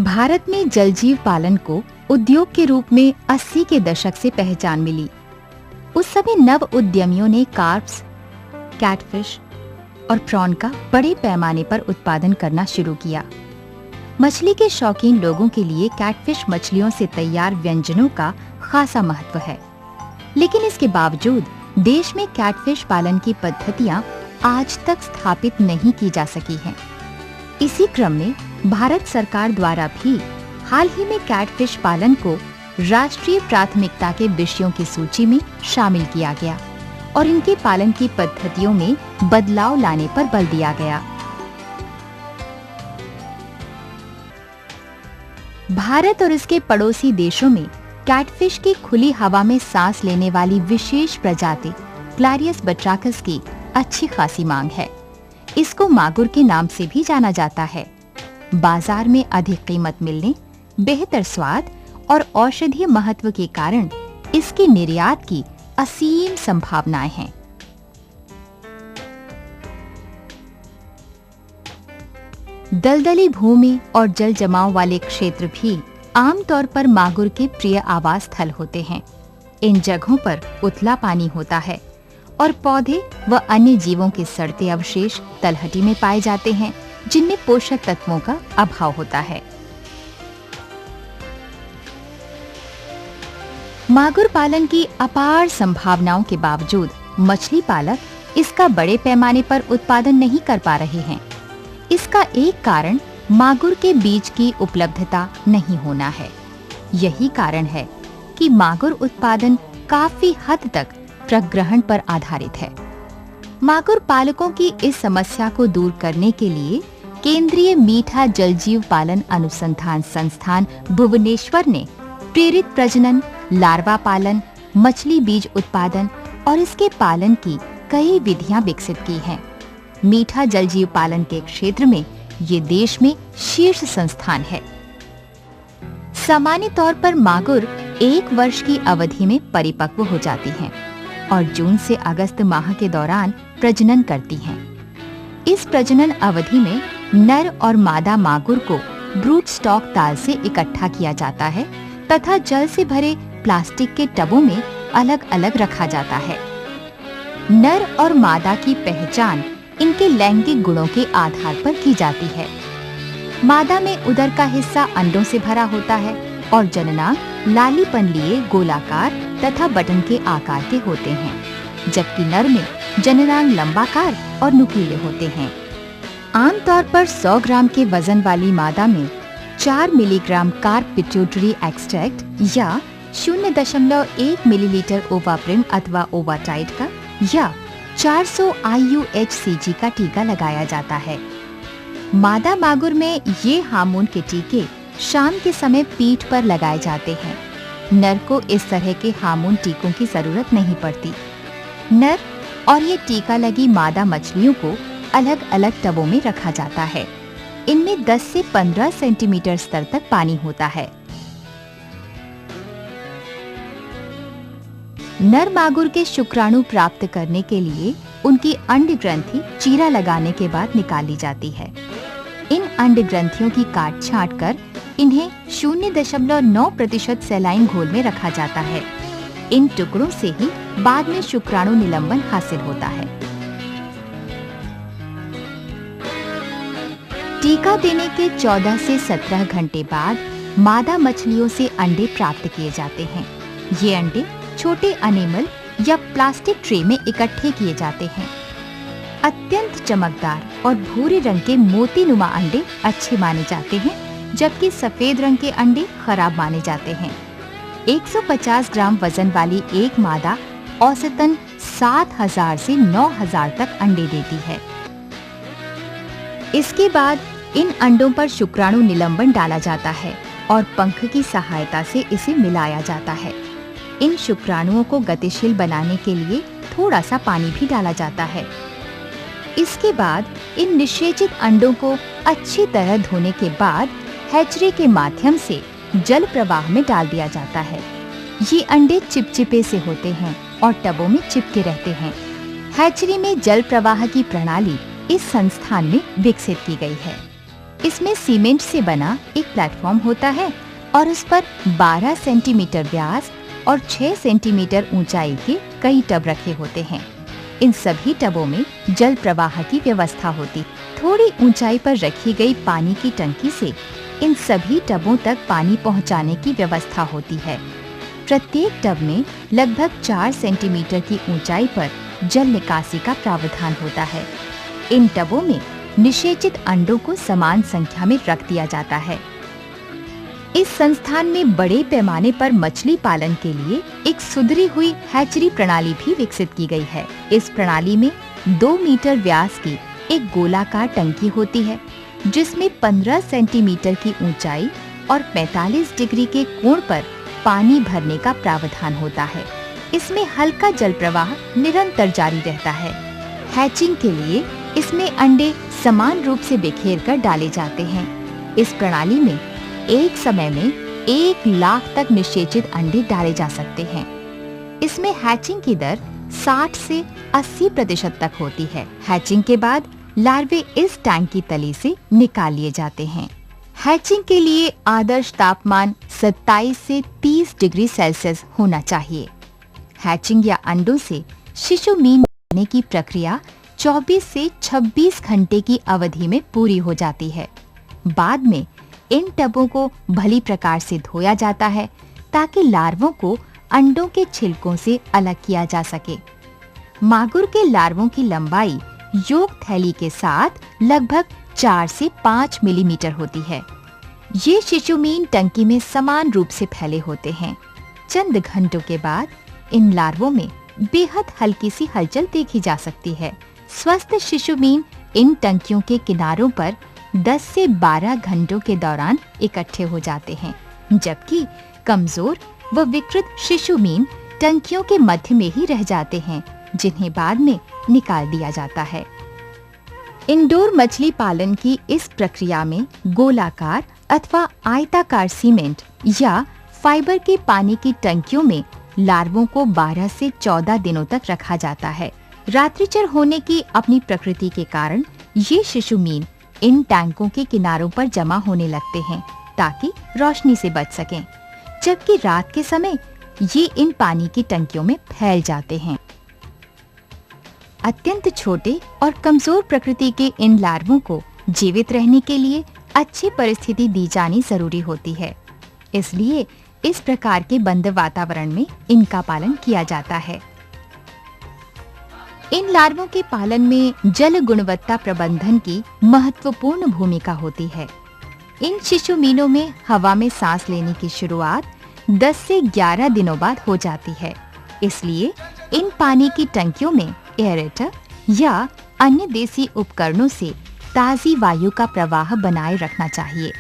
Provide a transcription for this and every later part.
भारत में जलजीव पालन को उद्योग के रूप में 80 के दशक से पहचान मिली। उस समय नव उद्यमियों ने कार्प्स, कैटफिश और प्रॉन का बड़े पैमाने पर उत्पादन करना शुरू किया। मछली के शौकीन लोगों के लिए कैटफिश मछलियों से तैयार व्यंजनों का खासा महत्व है, लेकिन इसके बावजूद देश में कैटफिश पालन की पद्धतियां आज तक स्थापित नहीं की जा सकी हैं। इसी क्रम में भारत सरकार द्वारा भी हाल ही में कैटफिश पालन को राष्ट्रीय प्राथमिकता के विषयों की सूची में शामिल किया गया और इनके पालन की पद्धतियों में बदलाव लाने पर बल दिया गया। भारत और इसके पड़ोसी देशों में कैटफिश की खुली हवा में सांस लेने वाली विशेष प्रजाति क्लैरियस बट्राकस की अच्छी खासी मांग है। इसको मागुर के नाम से भी जाना जाता है। बाजार में अधिक कीमत मिलने, बेहतर स्वाद और औषधीय महत्व के कारण इसके निर्यात की असीम संभावनाएं हैं। दलदली भूमि और जल जमाव वाले क्षेत्र भी आमतौर पर मागुर के प्रिय आवास स्थल होते हैं। इन जगहों पर उथला पानी होता है और पौधे व अन्य जीवों के सड़ते अवशेष तलहटी में पाए जाते हैं, जिनमें पोषक तत्वों का अभाव होता है। मागुर पालन की अपार संभावनाओं के बावजूद मछली पालक इसका बड़े पैमाने पर उत्पादन नहीं कर पा रहे हैं। इसका एक कारण मागुर के बीज की उपलब्धता नहीं होना है। यही कारण है कि मागुर उत्पादन काफी हद तक प्रग्रहण पर आधारित है। मागुर पालकों की इस समस्या को दूर करने के लिए केंद्रीय मीठा जलजीव पालन अनुसंधान संस्थान भुवनेश्वर ने प्रेरित प्रजनन, लार्वा पालन, मछली बीज उत्पादन और इसके पालन की कई विधियां विकसित की हैं। मीठा जलजीव पालन के क्षेत्र में ये देश में शीर्ष संस्थान है। सामान्य तौर पर मागुर 1 वर्ष की अवधि में परिपक्व हो जाती हैं और जून से अगस्त माह के दौरान प्रजनन करती हैं। इस प्रजनन अवधि में नर और मादा मागुर को ब्रूड स्टॉक ताल से इकट्ठा किया जाता है तथा जल से भरे प्लास्टिक के टबों में अलग अलग रखा जाता है। नर और मादा की पहचान इनके लैंगिक गुणों के आधार पर की जाती है। मादा में उदर का हिस्सा अंडों से भरा होता है और जननांग लालीपन लिए गोलाकार तथा बटन के आकार के होते हैं, जबकि नर में जननांग लंबाकार और नुकीले होते हैं। आमतौर पर 100 ग्राम के वजन वाली मादा में 4 मिलीग्राम कार्प पिट्यूटरी एक्सट्रैक्ट या 0.1 मिलीलीटर ओवाप्रिन अथवा ओवाटाइड का या 400 IUHCG का टीका लगाया जाता है। मादा मागुर में ये हार्मोन के टीके शाम के समय पीठ पर लगाए जाते हैं। नर को इस तरह के हार्मोन टीकों की जरूरत नहीं पड़ती। नर और ये टीका लगी मादा मछलियों को अलग अलग टबों में रखा जाता है। इनमें 10 से 15 सेंटीमीटर स्तर तक पानी होता है। नर मागुर के शुक्राणु प्राप्त करने के लिए उनकी अंड ग्रंथि चीरा लगाने के बाद निकाली जाती है। इन अंड ग्रंथियों की काट छांट कर इन्हें 0.9% सैलाइन घोल में रखा जाता है। इन टुकड़ों से ही बाद में शुक्राणु निलंबन हासिल होता है। टीका देने के 14 से 17 घंटे बाद मादा मछलियों से अंडे प्राप्त किए जाते हैं। ये अंडे छोटे अनेमल या प्लास्टिक ट्रे में इकट्ठे किए जाते हैं। अत्यंत चमकदार और भूरे रंग के मोतीनुमा अंडे अच्छे माने जाते हैं, जबकि सफेद रंग के अंडे खराब माने जाते हैं। 150 ग्राम वजन वाली एक मादा औसतन 7000 से 9000 तक अंडे देती है। इसके बाद इन अंडों पर शुक्राणु निलंबन डाला जाता है और पंख की सहायता से इसे मिलाया जाता है। इन शुक्राणुओं को गतिशील बनाने के लिए थोड़ा सा पानी भी डाला जाता है। इसके बाद इन निषेचित अंडों को अच्छी तरह धोने के बाद हैचरी के माध्यम से जल प्रवाह में डाल दिया जाता है। ये अंडे चिपचिपे से होते हैं और टबों में चिपके रहते हैं। हैचरी में जल प्रवाह की प्रणाली इस संस्थान में विकसित की गई है। इसमें सीमेंट से बना एक प्लेटफॉर्म होता है और उस पर 12 सेंटीमीटर व्यास और 6 सेंटीमीटर ऊंचाई के कई टब रखे होते हैं। इन सभी टबों में जल प्रवाह की व्यवस्था होती। थोड़ी ऊंचाई पर रखी गई पानी की टंकी से इन सभी टबों तक पानी पहुंचाने की व्यवस्था होती है। प्रत्येक टब में लगभग 4 सेंटीमीटर की ऊंचाई पर जल निकासी का प्रावधान होता है। इन टबों में निषेचित अंडों को समान संख्या में रख दिया जाता है। इस संस्थान में बड़े पैमाने पर मछली पालन के लिए एक सुधरी हुई हैचरी प्रणाली भी विकसित की गई है। इस प्रणाली में 2 मीटर व्यास की एक गोलाकार टंकी होती है, जिसमें 15 सेंटीमीटर की ऊंचाई और 45 डिग्री के कोण पर पानी भरने का प्रावधान होता है। इसमें हल्का जल प्रवाह निरंतर जारी रहता है। हैचिंग के लिए इसमें अंडे समान रूप से बिखेर कर डाले जाते हैं। इस प्रणाली में एक समय में 1 लाख तक निषेचित अंडे डाले जा सकते हैं। इसमें हैचिंग की दर 60 से 80% तक होती है। हैचिंग के बाद लार्वे इस टैंक की तली से निकाल लिए जाते हैं। हैचिंग के लिए आदर्श तापमान 27 से 30 डिग्री सेल्सियस होना चाहिए। हैचिंग या अंडों से शिशु मीन बनने की प्रक्रिया 24 से 26 घंटे की अवधि में पूरी हो जाती है। बाद में इन टबों को भली प्रकार से धोया जाता है ताकि लार्वों को अंडों के छिलकों से अलग किया जा सके। मागुर के लार्वों की लंबाई योक थैली के साथ लगभग 4 से 5 मिलीमीटर होती है। ये शिशु मीन टंकी में समान रूप से फैले होते हैं। चंद घंटों के बाद इन लार्वों में बेहद हल्की सी हलचल देखी जा सकती है। स्वस्थ शिशु मीन इन टंकियों के किनारों पर 10 से 12 घंटों के दौरान इकट्ठे हो जाते हैं, जबकि कमजोर व विकृत शिशु मीन टंकियों के मध्य में ही रह जाते हैं, जिन्हें बाद में निकाल दिया जाता है। इंडोर मछली पालन की इस प्रक्रिया में गोलाकार अथवा आयताकार सीमेंट या फाइबर के पानी की टंकियों में लार्वों को 12 से 14 दिनों तक रखा जाता है। रात्रिचर होने की अपनी प्रकृति के कारण ये शिशु मीन इन टैंकों के किनारों पर जमा होने लगते हैं ताकि रोशनी से बच सकें, जबकि रात के समय ये इन पानी की टंकियों में फैल जाते हैं। अत्यंत छोटे और कमजोर प्रकृति के इन लार्वों को जीवित रहने के लिए अच्छी परिस्थिति दी जानी जरूरी होती है। इसलिए इस प्रकार के बंद वातावरण में इनका पालन किया जाता है। इन लार्वों के पालन में जल गुणवत्ता प्रबंधन की महत्वपूर्ण भूमिका होती है। इन शिशु मीनों में हवा में सांस लेने की शुरुआत 10 से 11 दिनों बाद हो जाती है। इसलिए इन पानी की टंकियों में एयरेटर या अन्य देसी उपकरणों से ताजी वायु का प्रवाह बनाए रखना चाहिए।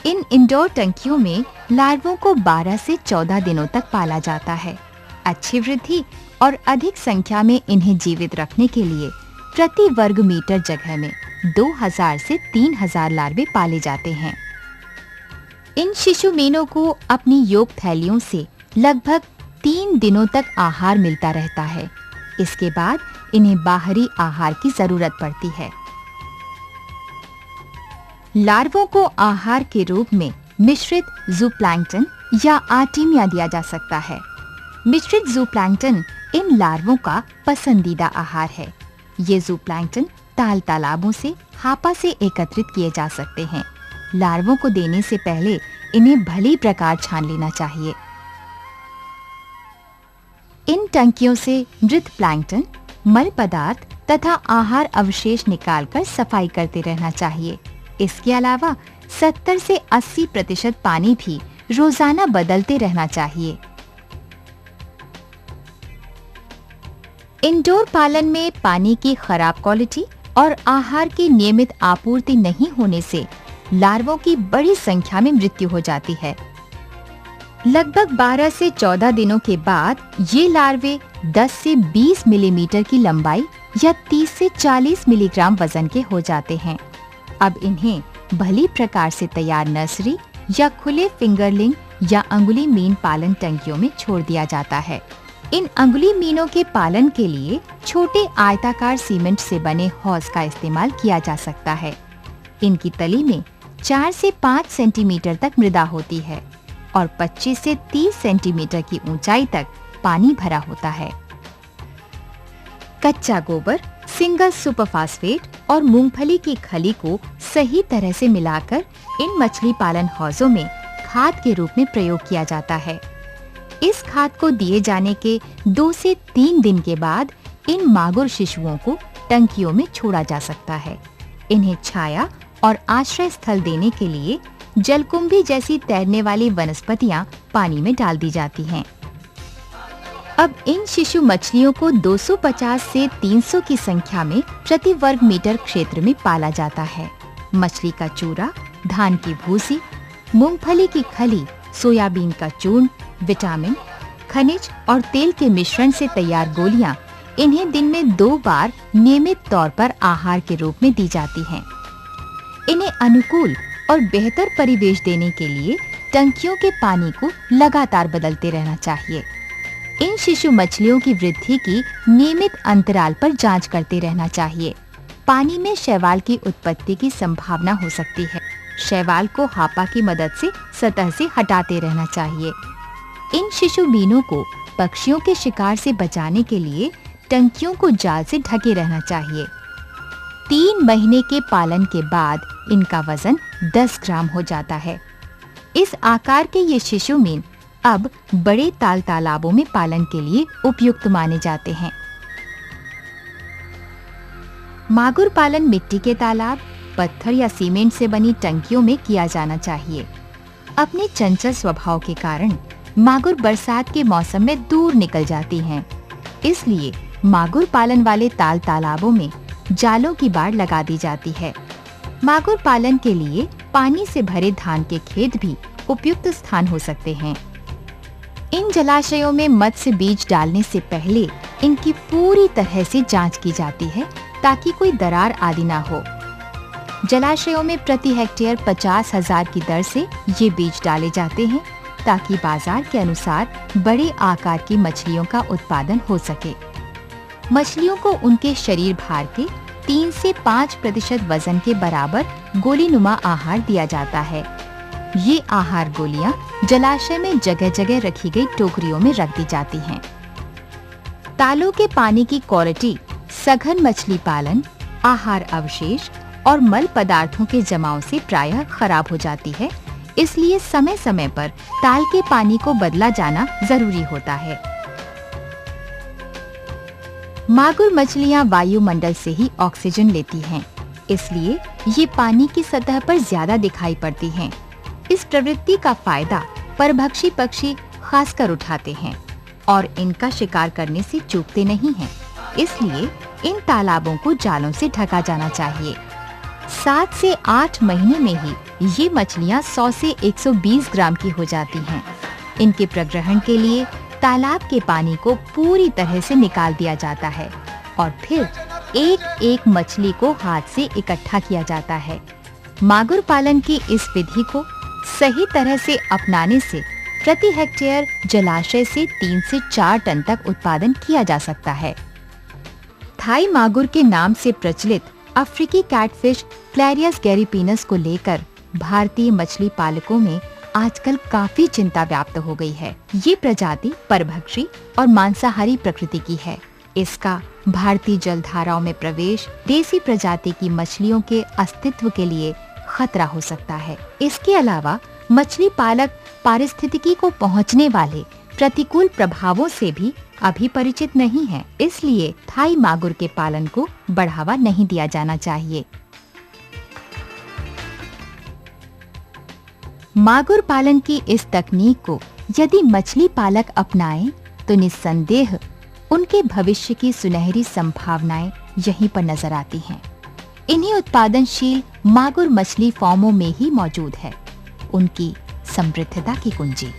इन इंडोर टंकियों में लार्वों को 12 से 14 दिनों तक पाला जाता है। अच्छी वृद्धि और अधिक संख्या में इन्हें जीवित रखने के लिए प्रति वर्ग मीटर जगह में 2000 से 3000 लार्वे पाले जाते हैं। इन शिशु मीनों को अपनी योक थैलियों से लगभग 3 दिनों तक आहार मिलता रहता है। इसके बाद इन्हें बाहरी आहार की जरूरत पड़ती है। लार्वों को आहार के रूप में मिश्रित जूप्लैंक्टन या आर्टेमिया दिया जा सकता है। मिश्रित जूप्लैंक्टन इन लार्वों का पसंदीदा आहार है। ये जूप्लैंक्टन ताल तालाबों से हापा से एकत्रित किए जा सकते हैं। लार्वों को देने से पहले इन्हें भली प्रकार छान लेना चाहिए। इन टंकियों से मृत प्लैंक्टन, मल पदार्थ तथा आहार अवशेष निकालकर सफाई करते रहना चाहिए। इसके अलावा 70 से 80% पानी भी रोजाना बदलते रहना चाहिए। इंडोर पालन में पानी की खराब क्वालिटी और आहार की नियमित आपूर्ति नहीं होने से लार्वों की बड़ी संख्या में मृत्यु हो जाती है। लगभग 12 से 14 दिनों के बाद ये लार्वे 10 से 20 मिलीमीटर की लंबाई या 30 से 40 मिलीग्राम वजन के हो जाते हैं। अब इन्हें भली प्रकार से तैयार नर्सरी या खुले फिंगरलिंग या अंगुली मीन पालन टंकियों में छोड़ दिया जाता है। इन अंगुली मीनों के पालन के लिए छोटे आयताकार सीमेंट से बने हौज का इस्तेमाल किया जा सकता है। इनकी तली में 4 से 5 सेंटीमीटर तक मृदा होती है और 25 से 30 सेंटीमीटर की ऊंचाई तक पानी भरा होता है। कच्चा गोबर, सिंगल सुपरफास्फेट और मूंगफली की खली को सही तरह से मिलाकर इन मछली पालन हौजों में खाद के रूप में प्रयोग किया जाता है। इस खाद को दिए जाने के 2 से 3 दिन के बाद इन मागुर शिशुओं को टंकियों में छोड़ा जा सकता है। इन्हें छाया और आश्रय स्थल देने के लिए जलकुंभी जैसी तैरने वाली वनस्पतियां पानी में डाल दी जाती हैं। अब इन शिशु मछलियों को 250 से 300 की संख्या में प्रति वर्ग मीटर क्षेत्र में पाला जाता है। मछली का चूरा, धान की भूसी, मूंगफली की खली, सोयाबीन का चूर्ण, विटामिन, खनिज और तेल के मिश्रण से तैयार गोलियां इन्हें दिन में 2 बार नियमित तौर पर आहार के रूप में दी जाती हैं। इन्हें अनुकूल और बेहतर परिवेश देने के लिए टंकियों के पानी को लगातार बदलते रहना चाहिए। इन शिशु मछलियों की वृद्धि की नियमित अंतराल पर जांच करते रहना चाहिए। पानी में शैवाल की उत्पत्ति की संभावना हो सकती है। शैवाल को हापा की मदद से सतह से हटाते रहना चाहिए। इन शिशु मीनों को पक्षियों के शिकार से बचाने के लिए टंकियों को जाल से ढके रहना चाहिए। 3 महीने के पालन के बाद इनका वजन 10 ग्राम हो जाता है। इस आकार के ये शिशु मीन अब बड़े तालाबों में पालन के लिए उपयुक्त माने जाते हैं। मागुर पालन मिट्टी के तालाब, पत्थर या सीमेंट से बनी टंकियों में किया जाना चाहिए। अपने चंचल स्वभाव के कारण मागुर बरसात के मौसम में दूर निकल जाती हैं। इसलिए मागुर पालन वाले तालाबों में जालों की बाड़ लगा दी जाती है। मागुर पालन के लिए पानी से भरे धान के खेत भी उपयुक्त स्थान हो सकते हैं। इन जलाशयों में मत्स्य बीज डालने से पहले इनकी पूरी तरह से जांच की जाती है ताकि कोई दरार आदि ना हो। जलाशयों में प्रति हेक्टेयर 50,000 की दर से ये बीज डाले जाते हैं ताकि बाजार के अनुसार बड़े आकार की मछलियों का उत्पादन हो सके। मछलियों को उनके शरीर भार के 3 से 5% वजन के बराबर गोलीनुमा आहार दिया जाता है। ये आहार गोलियां जलाशय में जगह जगह रखी गई टोकरियों में रख दी जाती हैं। तालों के पानी की क्वालिटी सघन मछली पालन, आहार अवशेष और मल पदार्थों के जमाव से प्रायः खराब हो जाती है। इसलिए समय समय पर ताल के पानी को बदला जाना जरूरी होता है। मागुर मछलियां वायुमंडल से ही ऑक्सीजन लेती हैं, इसलिए ये पानी की सतह पर ज्यादा दिखाई पड़ती हैं। इस प्रवृत्ति का फायदा परभक्षी पक्षी खासकर उठाते हैं और इनका शिकार करने से चूकते नहीं हैं। इसलिए इन तालाबों को जालों से ढका जाना चाहिए। 7 से 8 महीने में ही ये मछलियां 100 से 120 ग्राम की हो जाती हैं। इनके प्रग्रहण के लिए तालाब के पानी को पूरी तरह से निकाल दिया जाता है और फिर एक एक मछली को हाथ से इकट्ठा किया जाता है। मागुर पालन की इस विधि को सही तरह से अपनाने से प्रति हेक्टेयर जलाशय से 3 से 4 टन तक उत्पादन किया जा सकता है। थाई मागुर के नाम से प्रचलित अफ्रीकी कैटफिश क्लैरियस गैरीपीनस को लेकर भारतीय मछली पालकों में आजकल काफी चिंता व्याप्त हो गई है। ये प्रजाति परभक्षी और मांसाहारी प्रकृति की है। इसका भारतीय जलधाराओं में प्रवेश देसी प्रजाति की मछलियों के अस्तित्व के लिए खतरा हो सकता है। इसके अलावा मछली पालक पारिस्थितिकी को पहुंचने वाले प्रतिकूल प्रभावों से भी अभी परिचित नहीं है। इसलिए थाई मागुर के पालन को बढ़ावा नहीं दिया जाना चाहिए। मागुर पालन की इस तकनीक को यदि मछली पालक अपनाएं तो निस्संदेह उनके भविष्य की सुनहरी संभावनाएं यहीं पर नजर आती हैं। इन्हीं उत्पादनशील मागुर मछली फार्मों में ही मौजूद है उनकी समृद्धता की कुंजी।